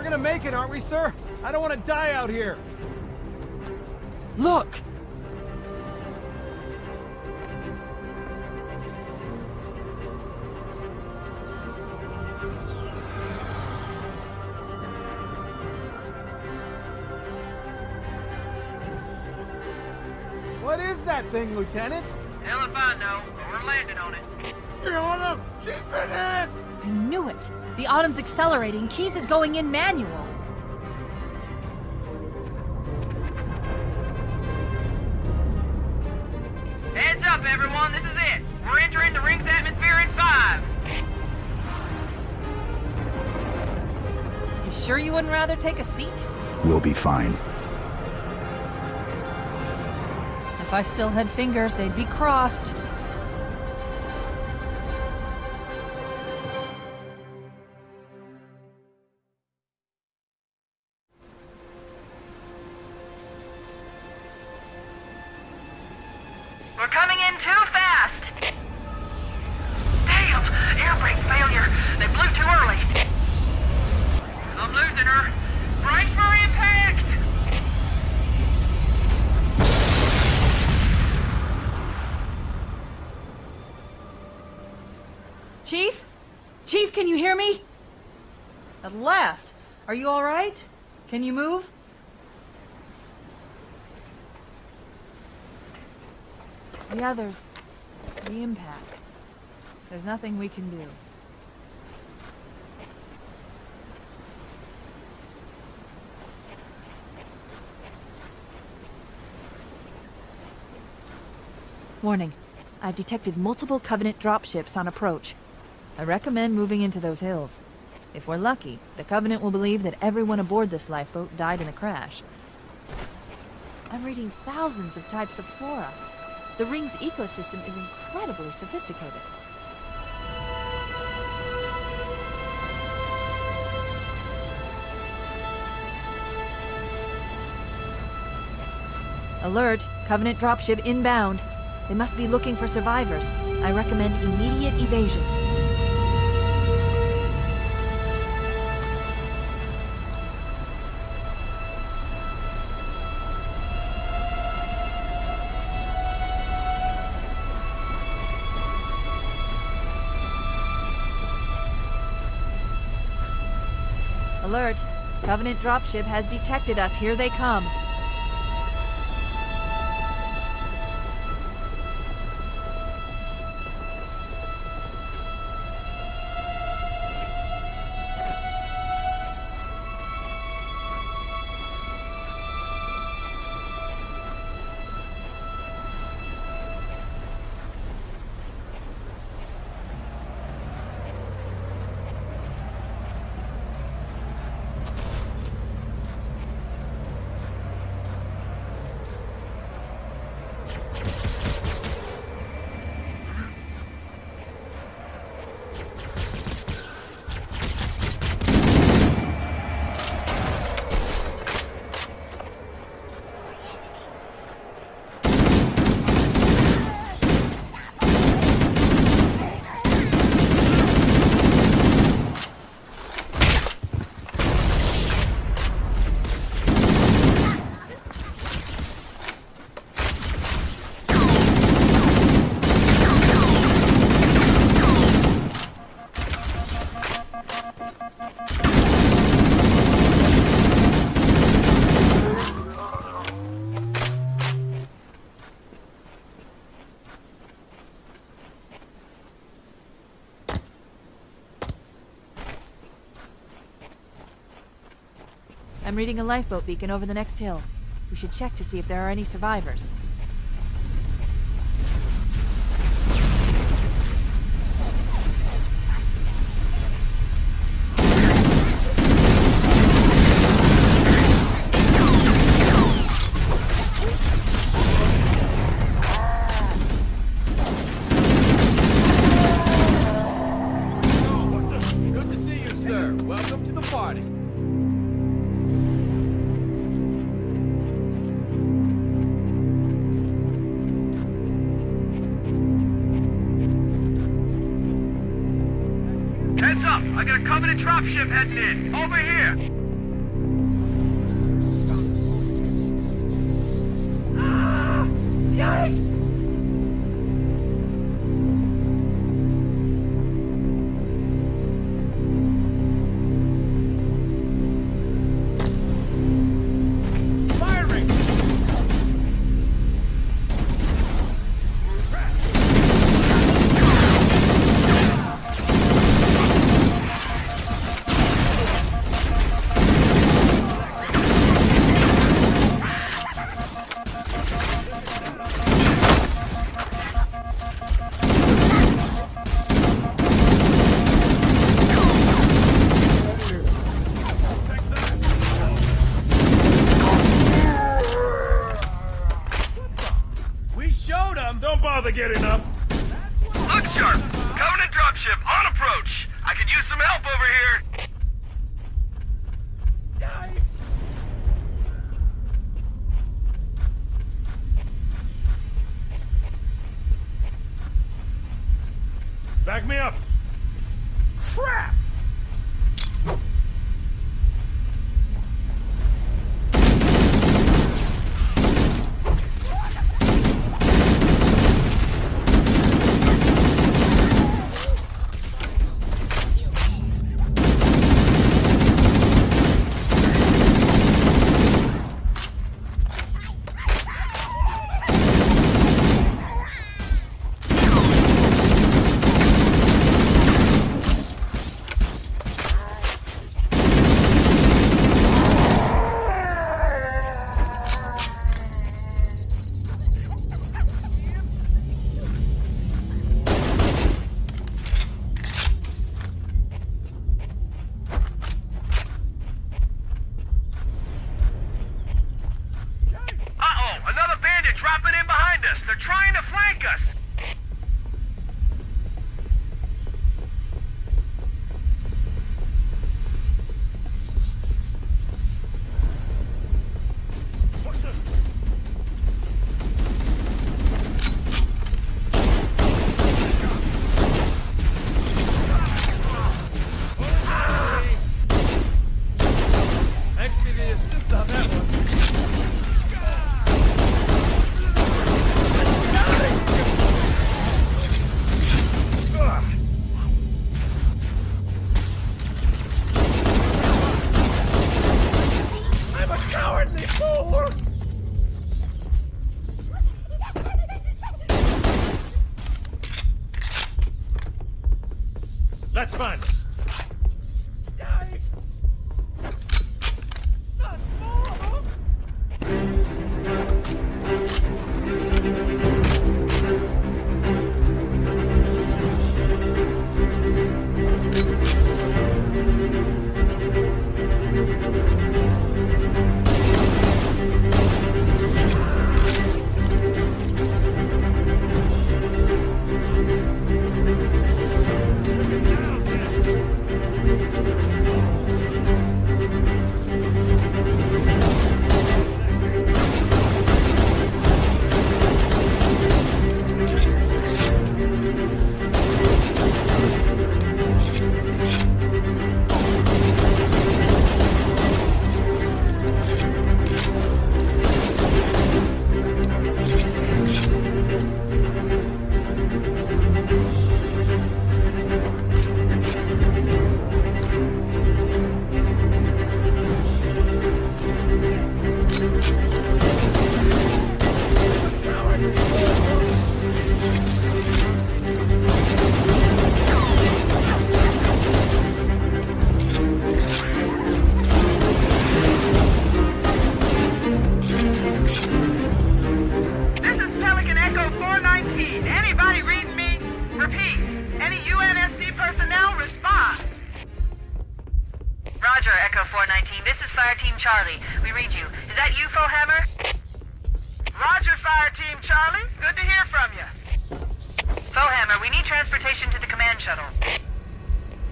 We're gonna make it, aren't we, sir? I don't want to die out here. Look! What is that thing, Lieutenant? Hell if I know, but we're landing on it. The Autumn! She's been hit! I knew it. The Autumn's accelerating. Keys is going in manual. Heads up, everyone. This is it. We're entering the ring's atmosphere in 5. You sure you wouldn't rather take a seat? We'll be fine. If I still had fingers, they'd be crossed. We're coming in too fast. Damn! Air brake failure. They blew too early. I'm losing her. Brace for impact! Chief? Chief, can you hear me? At last. Are you all right? Can you move? The others. The impact. There's nothing we can do. Warning. I've detected multiple Covenant dropships on approach. I recommend moving into those hills. If we're lucky, the Covenant will believe that everyone aboard this lifeboat died in a crash. I'm reading thousands of types of flora. The ring's ecosystem is incredibly sophisticated. Alert! Covenant dropship inbound. They must be looking for survivors. I recommend immediate evasion. Alert! Covenant dropship has detected us. Here they come. I'm reading a lifeboat beacon over the next hill. We should check to see if there are any survivors. Good to see you, sir. Welcome to the party. Heads up! I got a Covenant dropship heading in. Over here! Ah! Yikes! Firing! We showed them. Don't bother getting up. Look sharp! Covenant dropship on approach! I could use some help over here! Yikes! Back me up. Crap! Uh-oh! Another bandit dropping in behind us! They're trying to flank us! Thanks for the assist on that one. I'm a cowardly fool! Let's find them. Yikes! Not more! Roger, Echo 419. This is Fire Team Charlie. We read you. Is that you, Hammer? Roger, Fire Team Charlie. Good to hear from you. Hammer, we need transportation to the command shuttle.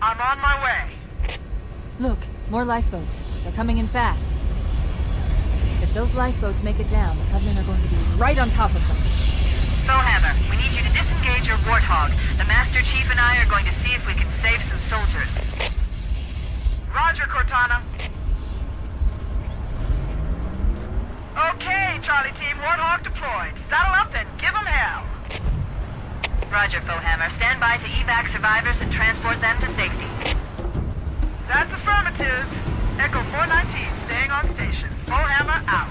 I'm on my way. Look, more lifeboats. They're coming in fast. If those lifeboats make it down, the Covenant are going to be right on top of them. Hammer, we need you to disengage your Warthog. The Master Chief and I are going to see if we can save some soldiers. Roger, Cortana. Warthog deployed. Saddle up and give 'em hell. Roger, Fohammer. Stand by to evac survivors and transport them to safety. That's affirmative. Echo 419 staying on station. Fohammer out.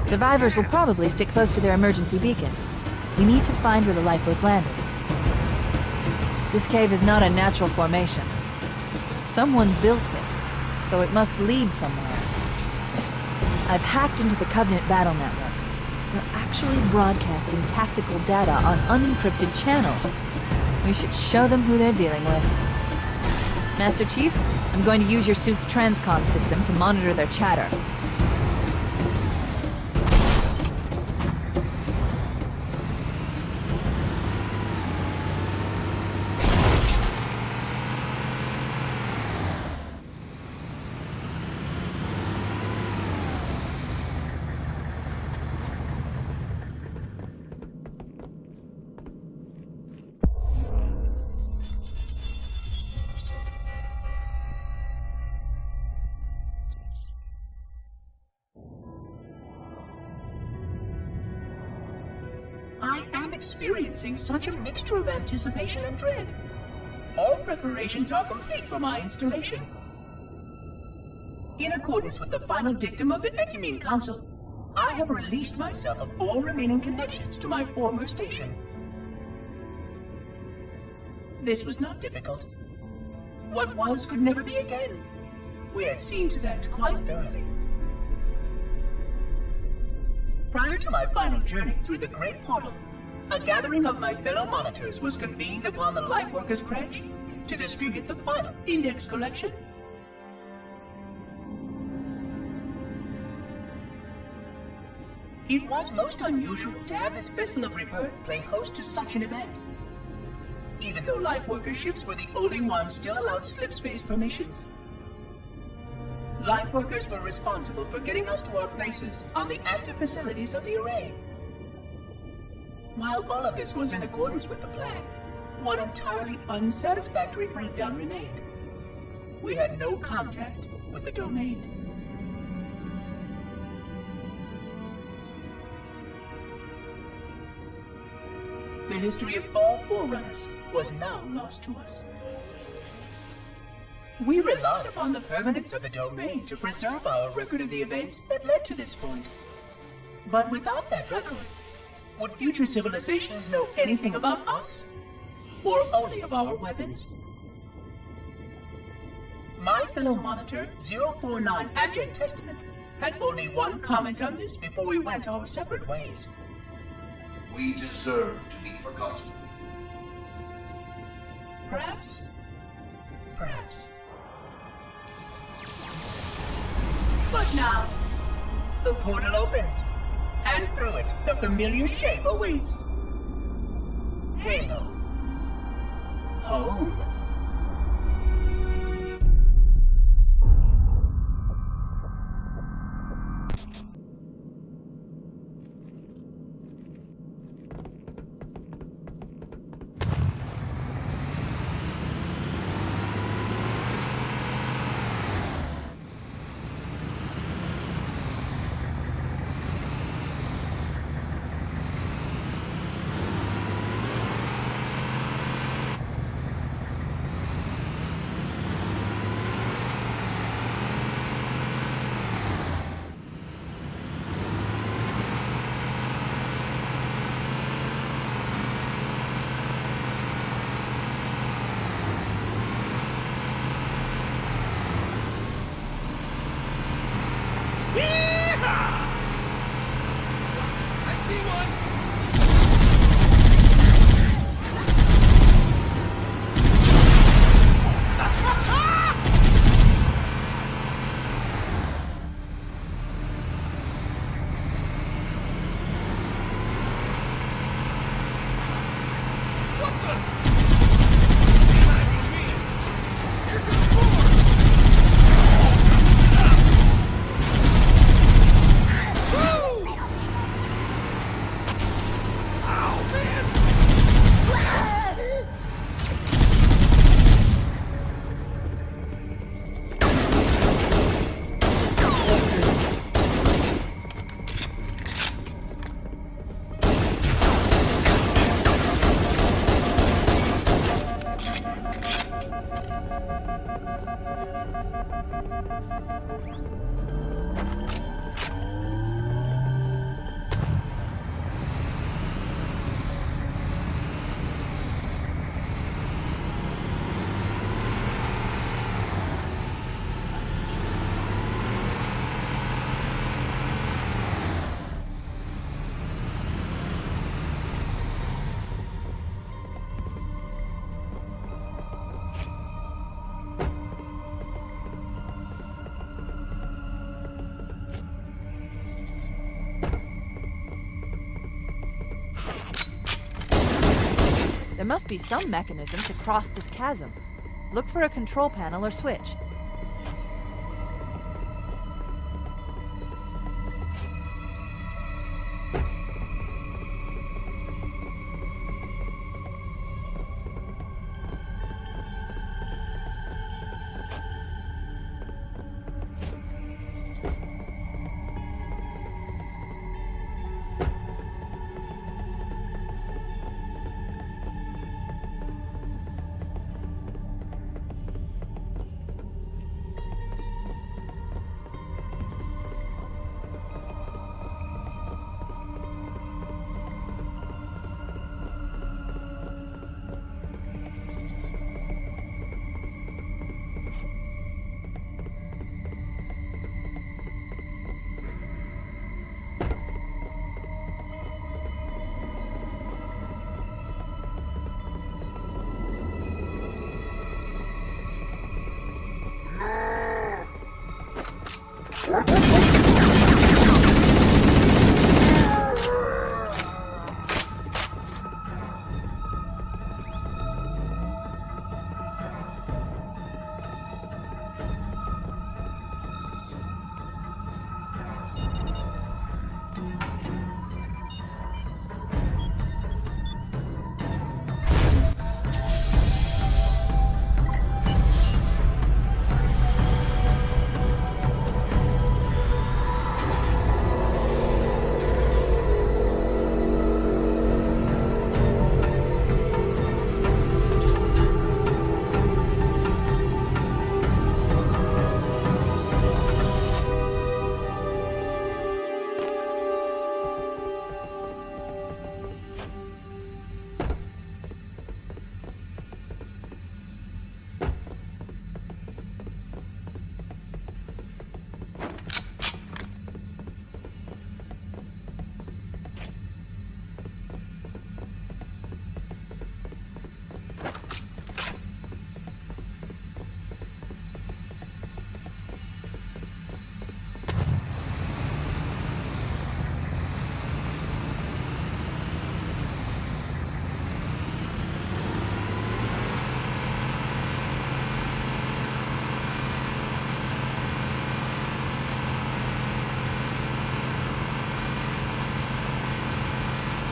Survivors will probably stick close to their emergency beacons. We need to find where the lifeboats landed. This cave is not a natural formation. Someone built it, so it must lead somewhere. I've hacked into the Covenant battle network. They're actually broadcasting tactical data on unencrypted channels. We should show them who they're dealing with. Master Chief, I'm going to use your suit's transcom system to monitor their chatter. I am experiencing such a mixture of anticipation and dread. All preparations are complete for my installation. In accordance with the final dictum of the Ecumene Council, I have released myself of all remaining connections to my former station. This was not difficult. What was could never be again. We had seen to that quite thoroughly. Prior to my final journey through the Great Portal, a gathering of my fellow monitors was convened upon the Lightworkers' Crash to distribute the final index collection. It was most unusual to have this vessel of rebirth play host to such an event. Even though Lightworker ships were the only ones still allowed slip-space formations, Lightworkers were responsible for getting us to our places on the active facilities of the array. While all of this was in accordance with the plan, one entirely unsatisfactory breakdown remained. We had no contact with the domain. The history of all Forerunners was now lost to us. We relied upon the permanence of the domain to preserve our record of the events that led to this point. But without that record, would future civilizations know anything about us? Or only of our weapons? My fellow monitor, 049 Abject Testament, had only one comment on this before we went our separate ways. We deserve to be forgotten. Perhaps. Perhaps. But now, the portal opens, and through it, the familiar shape awaits. Halo. Home. There must be some mechanism to cross this chasm. Look for a control panel or switch.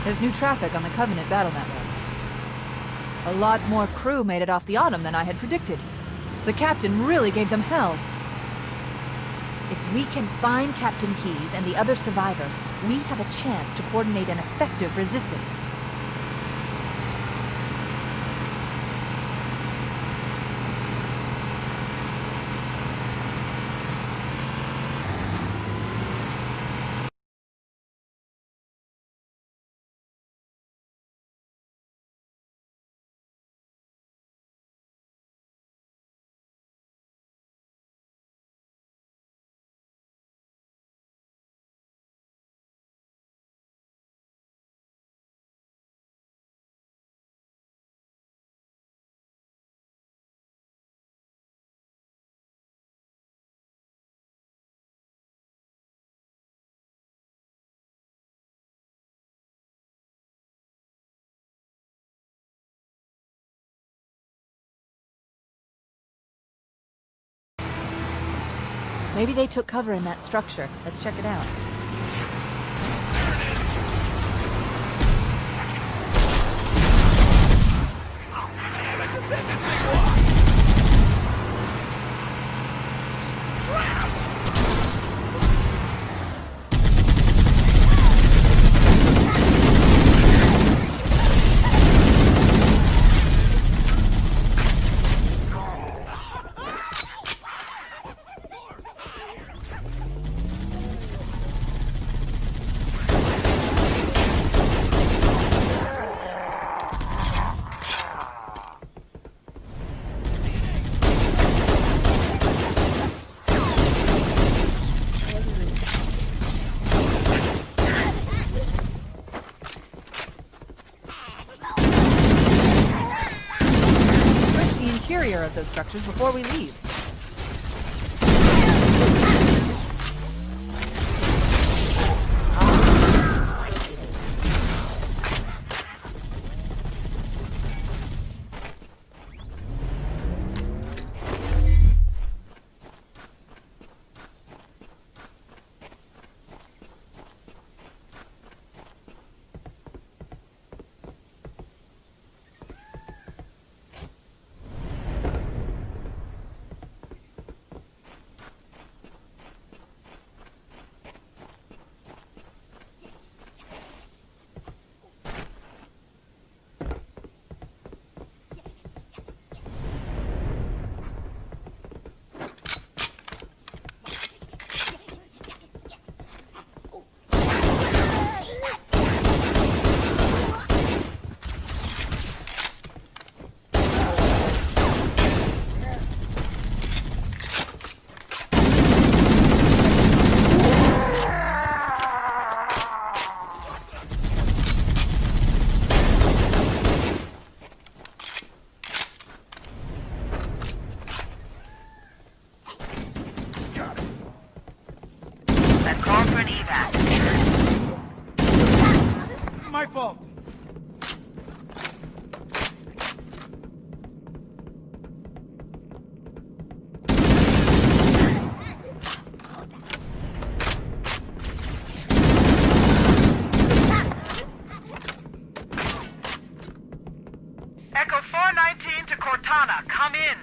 There's new traffic on the Covenant battle network. A lot more crew made it off the Autumn than I had predicted. The captain really gave them hell. If we can find Captain Keyes and the other survivors, we have a chance to coordinate an effective resistance. Maybe they took cover in that structure. Let's check it out. Of those structures before we leave. Echo 419 to Cortana, come in.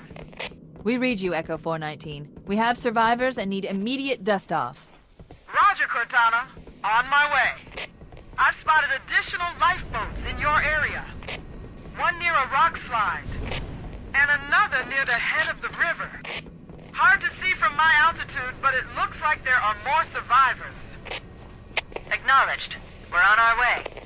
We read you, Echo 419. We have survivors and need immediate dust-off. Roger, Cortana. On my way. I've spotted additional lifeboats in your area. One near a rock slide, and another near the head of the river. Hard to see from my altitude, but it looks like there are more survivors. Acknowledged. We're on our way.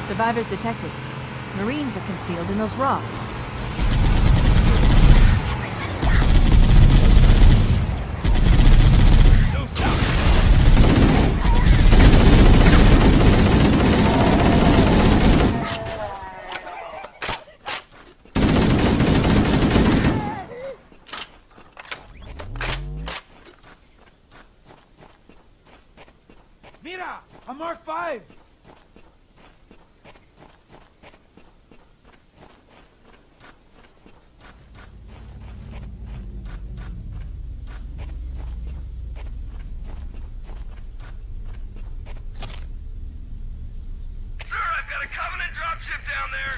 Survivors detected. Marines are concealed in those rocks. Mira! A Mark 5! Dropship down there!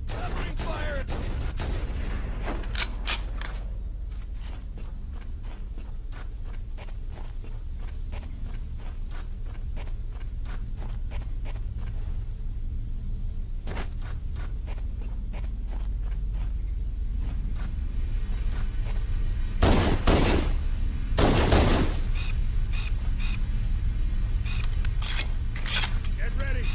Covering fire! Get ready!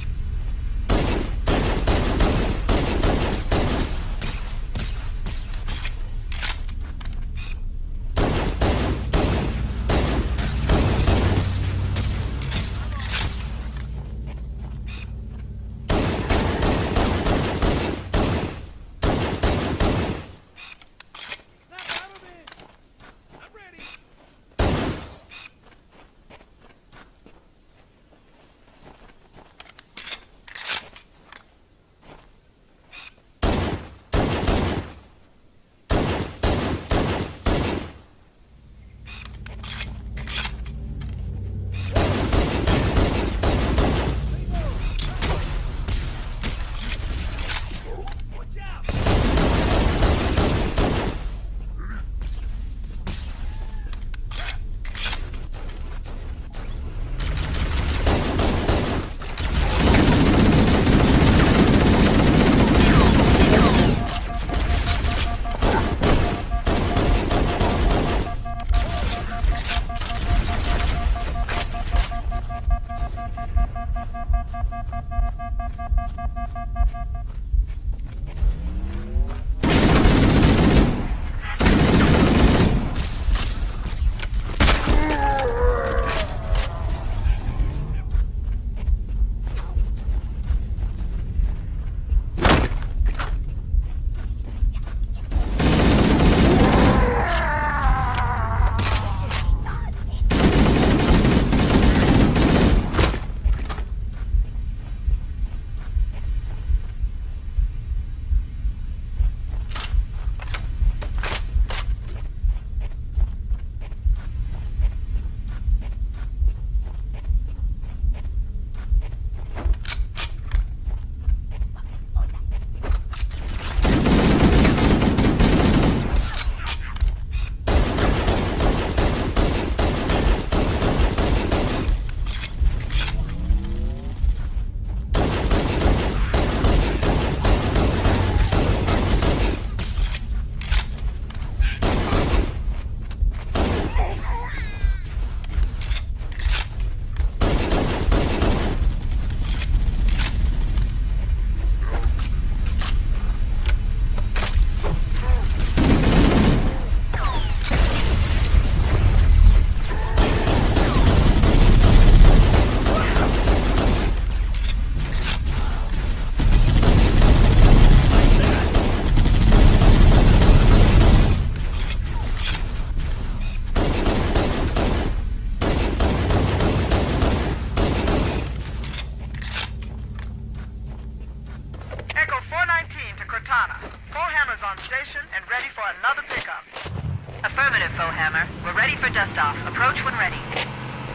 Which one ready?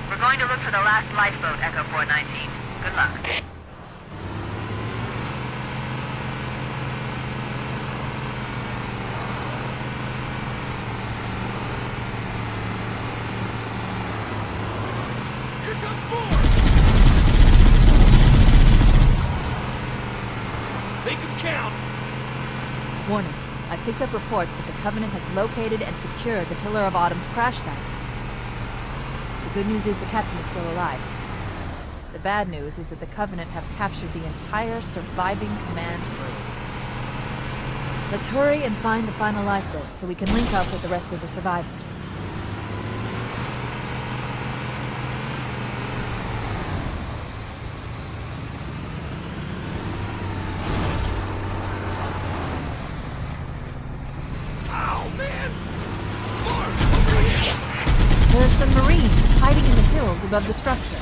We're going to look for the last lifeboat, Echo 419. Good luck. Here comes more! They can count! Warning. I picked up reports that the Covenant has located and secured the Pillar of Autumn's crash site. The good news is the captain is still alive. The bad news is that the Covenant have captured the entire surviving command crew. Let's hurry and find the final lifeboat so we can link up with the rest of the survivors. There are some Marines hiding in the hills above the structure.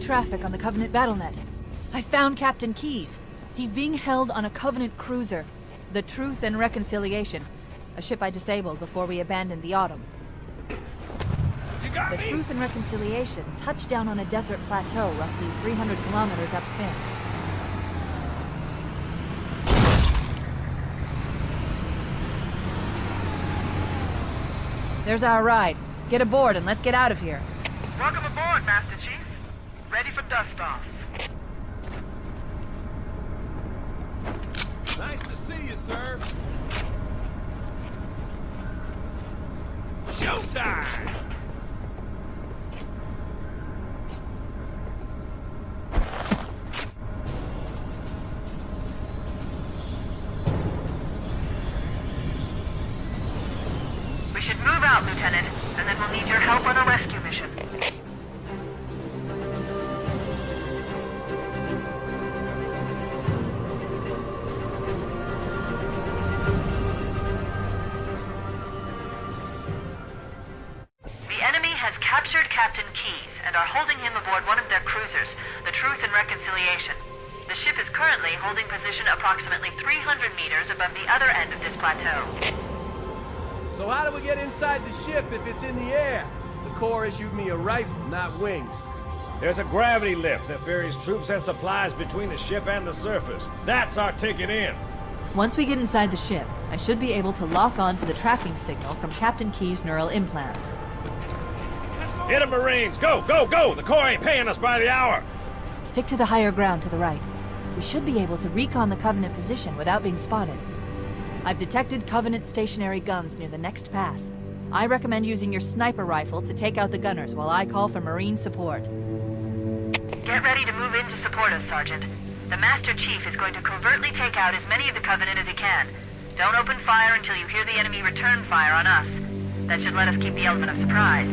Traffic on the Covenant BattleNet. I found Captain Keyes. He's being held on a Covenant cruiser, the Truth and Reconciliation, a ship I disabled before we abandoned the Autumn. The Truth and Reconciliation touched down on a desert plateau roughly 300 kilometers upspin. There's our ride. Get aboard and let's get out of here. Welcome aboard, Master Chief. Ready for dust-off. Nice to see you, sir. Showtime! We should move out, Lieutenant, and then we'll need your help on a rescue mission. Captured Captain Keyes and are holding him aboard one of their cruisers, the Truth and Reconciliation. The ship is currently holding position approximately 300 meters above the other end of this plateau. So how do we get inside the ship if it's in the air? The Corps issued me a rifle, not wings. There's a gravity lift that ferries troops and supplies between the ship and the surface. That's our ticket in. Once we get inside the ship, I should be able to lock on to the tracking signal from Captain Keyes' neural implants. Hit 'em, Marines! Go, go, go! The Corps ain't paying us by the hour! Stick to the higher ground to the right. We should be able to recon the Covenant position without being spotted. I've detected Covenant stationary guns near the next pass. I recommend using your sniper rifle to take out the gunners while I call for Marine support. Get ready to move in to support us, Sergeant. The Master Chief is going to covertly take out as many of the Covenant as he can. Don't open fire until you hear the enemy return fire on us. That should let us keep the element of surprise.